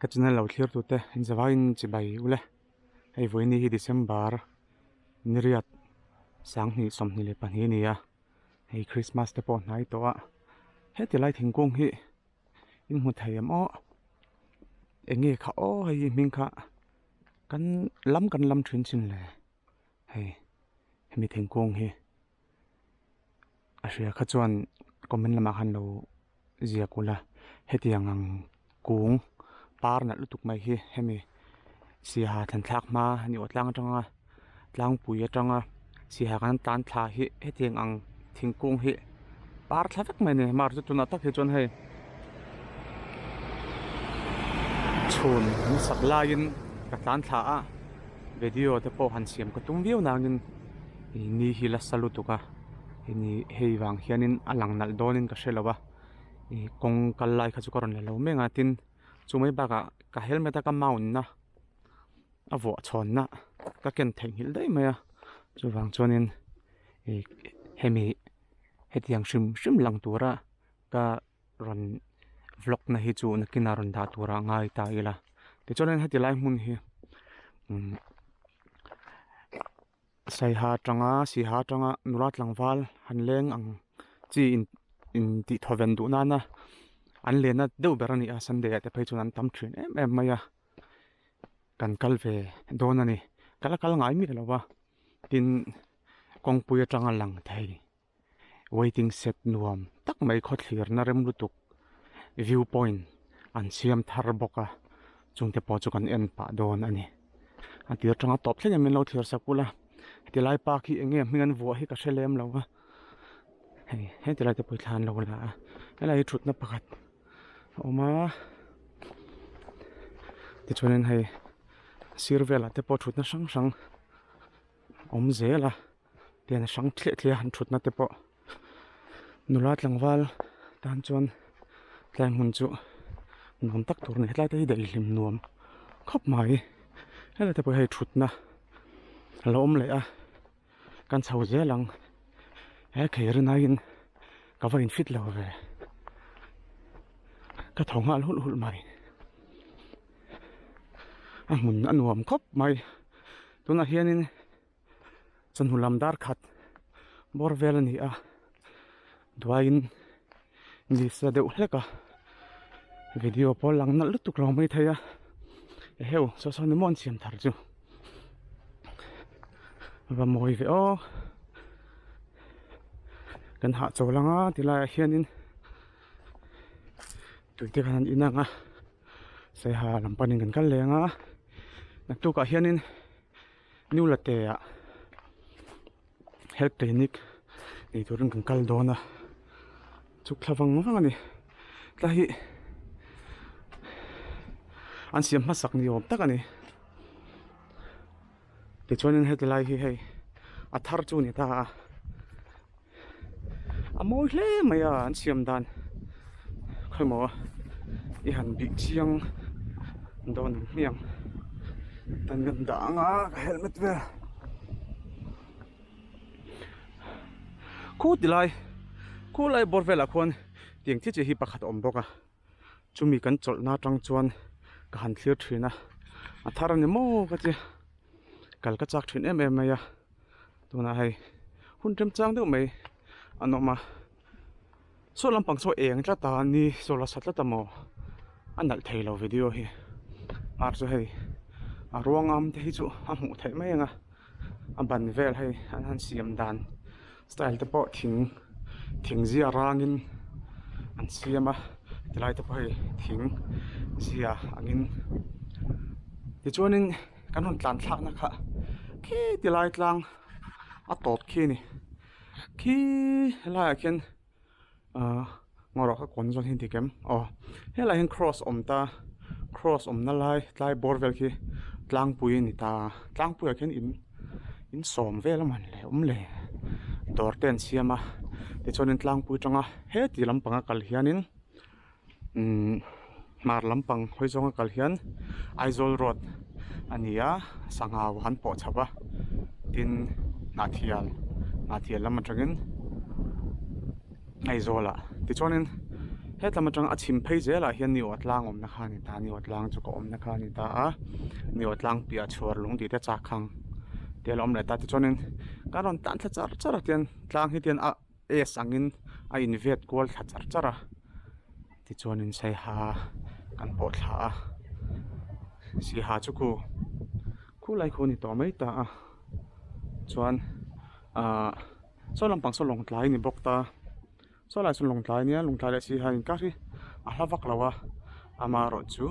cái chuyện này lâu thiệt tụt thế in giờ in chỉ bay ule hay với ni December niriat sáng ni som ni le pan hi ni à hay Christmas te pon hai to à hết thì lại thình cung hi in một thầy em ó em nghe khá ó hay mình khá căn lắm chuyến xin lệ hay mình thình cung hi à sẽ khá chuan comment làm ăn lâu zia kula hết thì ang cung par na lutuk mai hi hemi si ha than thak ma ni otlang tanga tlang pui atanga si ha kan tan thla hi hetiang ang thingkung hi par thlak mai ne mar chu tuna tak he chon hei chun ni saklain ka tan thla a video te po han siam ko tum viu nangin ni hi la salutuka ni hei wang hianin alang nal donin ka shelawa i kong kallai kha chu karon le lo menga tin chumai baga ka helmet ka maun na avo chon na ka ken theng hil dai maya chu wang chonin e hemi hetiang shim lang tura ka ron vlog na hi chu na kinaron da tura ngai ta ila te chonin heti lai mun hi sai ha tanga si ha tanga nurat langwal hanleng ang chi in ti thoven du na na an le na deuh ber ani a sunday ate phei chun an tam thin em maya kan kal ve don ani kal ngai mi lowa tin kongpui atanga lang thai waiting set nuam tak mai kho thlir na rem lutuk viewpoint an siam thar boka chungte po chu kan en pa don ani ati atanga top thlen men lo thlir sakula ti lai pa ki enge mingan vo hi ka selem lowa hei ti lai te pui thlan lo la elai thut na pakhat oma ti chuan hei sirvela te po thut na sang om zela ten sang thle han thut na te po nulat langwal tan chuan tlang mun chu nom tak tur ne hlai te hi dei hlim nuam khop mai hela te po hei thut na lo om le a kan chho zelang he khairna in ka vain fit lo ve ka thonga hul mai a mun anuam khop mai tuna hianin chon hulam dar khat borvel ani a duain ni sa deuh hleka video pol lang na lutuk lo mai thaya heu so ni mon siam thar chu và mồi về ô gần hạ chỗ lăng á thì lại hiện in tụi tiếc hắn in á sẽ hà làm pan gần cắt leng á nãy tu cả hiện in new là tệ á health clinic thì tụi gần cắt đó na chụp văng này là hi anh xem mắt sắc nhiều tất cả này thì cho nên hết lại hi à thar chu ni ta à mồi le mày à anh xem đàn khơi mò đi hẳn bị chiang đòn miệng tan gần đá ngã helmet về cú lại bor về là con tiếng thiết chỉ hi pakhat om boka chumi kan chol na tang chuan ka han thlir thina a thar ni mo ka chi kal ka chak thin em maya tuna hay hun trem chang deuh mai anoma so lampang so eng tla ta ni so la sat la tamo anal thailo video hi ar so hay a ruangam te hi chu a mu thai mai nga a ban vel hay an han siam dan style te po thing zia rangin an siama tilai te po hay thing zia angin ti chuanin kan hon tlan thak na kha khi tilai tlang a tot khi ni khi la ken ngoro kha kon zon hin tikem hela hin cross om na lai borvel khi tlang pui ni ta tlang pui ken in som vel man le dor ten siama te chonin tlang pui tanga he ti lampanga kal hianin mar lampang hoi zonga kal hian Aizol Road ania sangaw han po chaba tin nathial lama tangin Aizola ti chonin hết là mà trong chim phê dễ là hiện nhiều lang om na khani ta nhiều lang cho có om na khani ta nhiều lang bia chua lung đi te chak khang te lom le ta te chonin karon tan thla char char tian tlang hi tian a sangin a invest kol thla char chara ti chonin sai ha kan po thla si ha chu ku lai khoni to mai ta chuan so lampang so long tlai ni bok ta so lai so long tlai nia long tlai le si ha in ka ri a hlavak lawa ama ro chu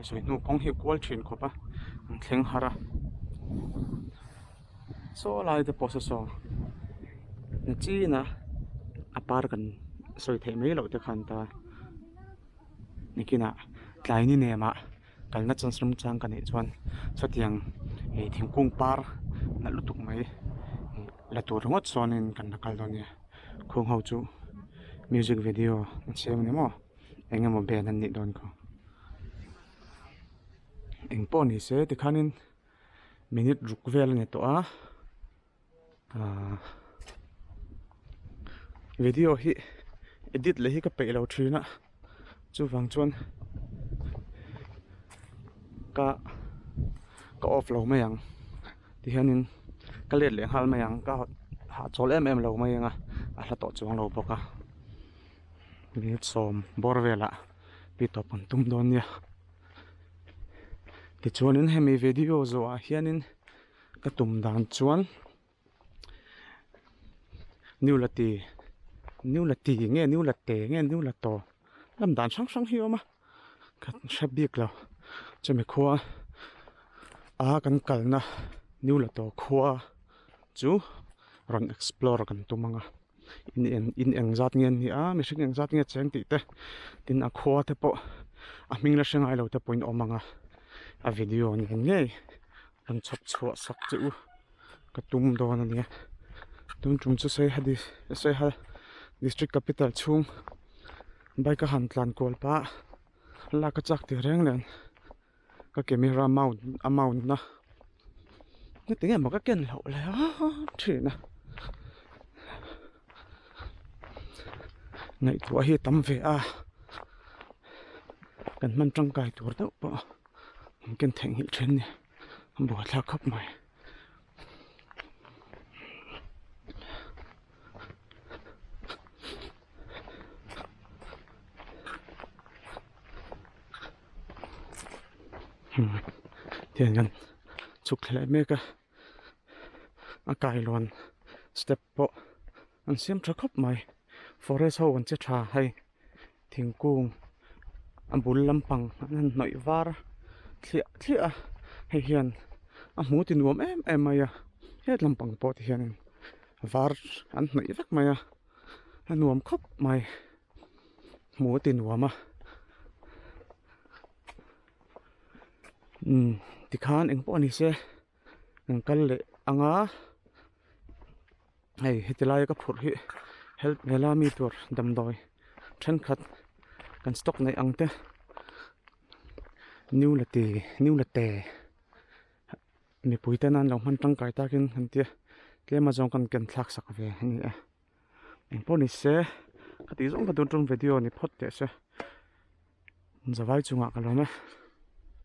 soi nu kong hi kwal thin khopa thleng hara so lai the processor na chi na apar kan soi the mai lo te khan ta nikina tlai ni ne ma kalna chansram chang kan e chuan satiang thingkung par na lutuk mai la tur ngot sonin kan nakal do ni khung ho chu music video chem ne mo engemo ben an ni don ko eng po ni se ti khanin minute ruk vel nge to a video hi edit le hi ka pe lo thina chu wang chuan ka off lo mayang ti hanin ka let le hal mayang ka ha chol em lo mayanga a hla to chuang lo boka ni som borvela pi to pun tum don ya ti chuanin hemi video zo a hianin ka tum dan chuan new lati nge new latte nge new lato lam dan sang hi oma ka shabik lo chemi khwa a kan kalna new lato khwa chu ron explore kan tumanga in engzat ngen ni a mi hring engzat nge cheng ti te tin a khwa te po a mingla hrengai lo te point omanga a video ni nge kan chop chhuwa sak chu ka tum don ani tum chu sei ha district capital chung bai ka han tlan kol pa la ka chak ti reng len ka camera mount na ni tinge ma ka ken lo le a thina ngai tu hi tam ve a kan man tang kai tur do pa ken theng hi then ni bo thla khap mai thian gan chuk thlai me ka a kai lon step po an siam tha khop mai forest ho an che tha hai thingkung an bul lampang an noi var thlia hei hian a hmu tin nuam em maya het lampang po ti hian var an noi vek maya an nuam khop mai hmu tin nuam a ti khan eng po ni se ang kal le anga hei hetilai ka phur hi help mela mi tur dam doi then khat kan stock nei angte new late mi puitenan lo man tang kai takin hantia tlema jong kan ken thlak sak ve ni a eng po ni se khati jong ka dun video ni phot te se zawai chunga ka lo na